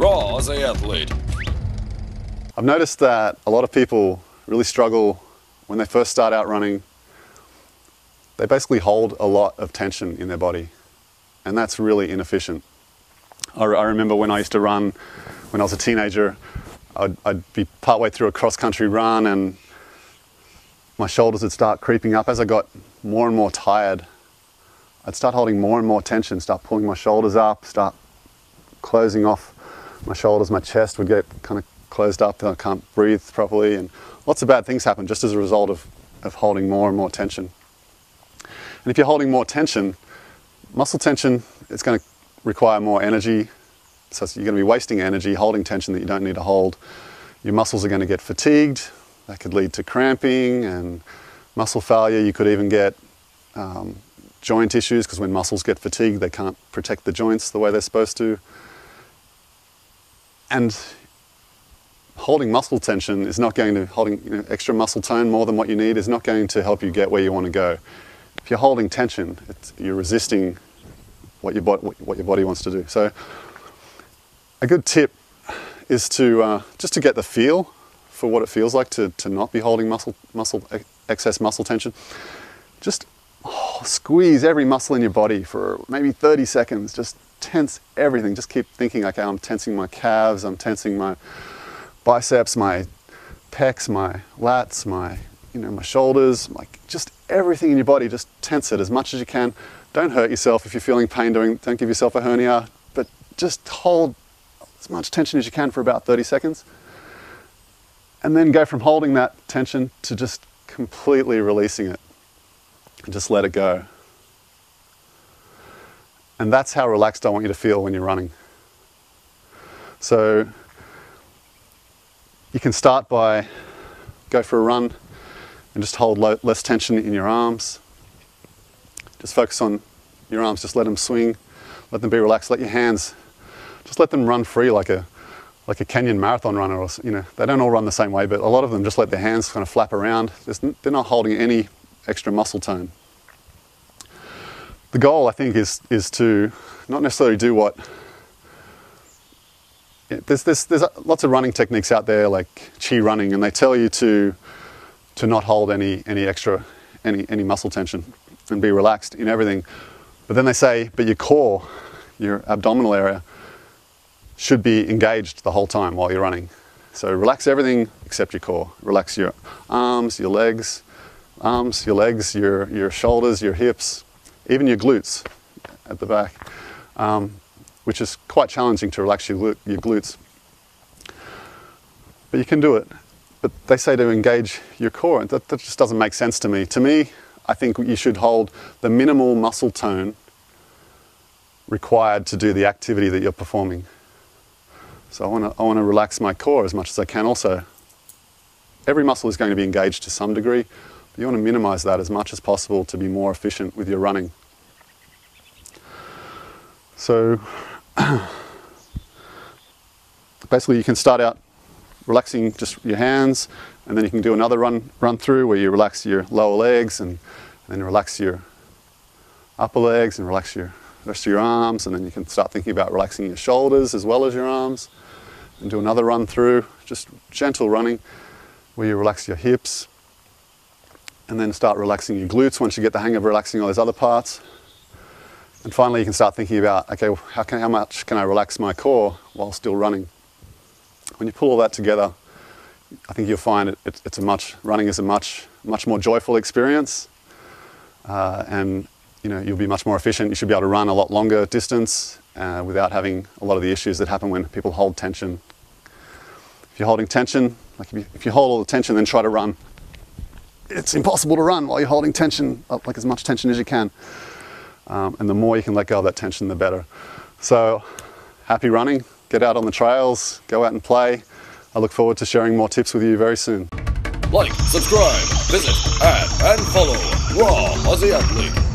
Raw as an athlete. I've noticed that a lot of people really struggle when they first start out running. They basically hold a lot of tension in their body, and that's really inefficient. I remember when I used to run when I was a teenager, I'd be partway through a cross-country run and my shoulders would start creeping up. As I got more and more tired, I'd start holding more and more tension, start pulling my shoulders up, start closing off my shoulders, my chest would get kind of closed up, and I can't breathe properly, and lots of bad things happen just as a result of holding more and more tension. And if you're holding more tension, muscle tension, it's going to require more energy, so you're going to be wasting energy holding tension that you don't need to hold. Your muscles are going to get fatigued. That could lead to cramping and muscle failure. You could even get joint issues, because when muscles get fatigued, they can't protect the joints the way they're supposed to. And holding muscle tension is not going to, holding extra muscle tone more than what you need is not going to help you get where you want to go. If you're holding tension, you're resisting what your body wants to do. So a good tip is to just to get the feel for what it feels like to not be holding excess muscle tension. Just squeeze every muscle in your body for maybe 30 seconds. Just tense everything. Just keep thinking, okay, I'm tensing my calves, I'm tensing my biceps, my pecs, my lats, my shoulders, just everything in your body. Just tense it as much as you can. Don't hurt yourself if you're feeling pain. Don't give yourself a hernia, but just hold as much tension as you can for about 30 seconds. And then go from holding that tension to just completely releasing it. And just let it go. And that's how relaxed I want you to feel when you're running. So you can start by go for a run and just hold less tension in your arms. Just focus on your arms, just let them swing, let them be relaxed, let your hands, just let them run free like a Kenyan marathon runner. Or, they don't all run the same way, but a lot of them just let their hands kind of flap around. They're not holding any extra muscle tone. The goal, I think, is to not necessarily do what... There's lots of running techniques out there, like chi running, and they tell you to not hold any muscle tension and be relaxed in everything. But then they say, but your core, your abdominal area, should be engaged the whole time while you're running. So relax everything except your core. Relax your arms, your legs, your shoulders, your hips, even your glutes at the back, which is quite challenging to relax your glutes. But you can do it. But they say to engage your core, and that just doesn't make sense to me. To me, I think you should hold the minimal muscle tone required to do the activity that you're performing. So I want to relax my core as much as I can also. Every muscle is going to be engaged to some degree, but you want to minimize that as much as possible to be more efficient with your running. So basically you can start out relaxing just your hands, and then you can do another run through where you relax your lower legs and then relax your upper legs and relax your rest of your arms, and then you can start thinking about relaxing your shoulders as well as your arms, and do another run through, just gentle running where you relax your hips, and then start relaxing your glutes once you get the hang of relaxing all those other parts. And finally you can start thinking about, okay, how much can I relax my core while still running? When you pull all that together, I think you'll find running is a much more joyful experience, and you'll be much more efficient. You should be able to run a lot longer distance without having a lot of the issues that happen when people hold tension. If you're holding tension, if you hold all the tension then try to run, it's impossible to run while you're holding tension, like as much tension as you can. And the more you can let go of that tension, the better. So happy running, get out on the trails, go out and play. I look forward to sharing more tips with you very soon. Like, subscribe, visit, add, and follow Raw as an Athlete.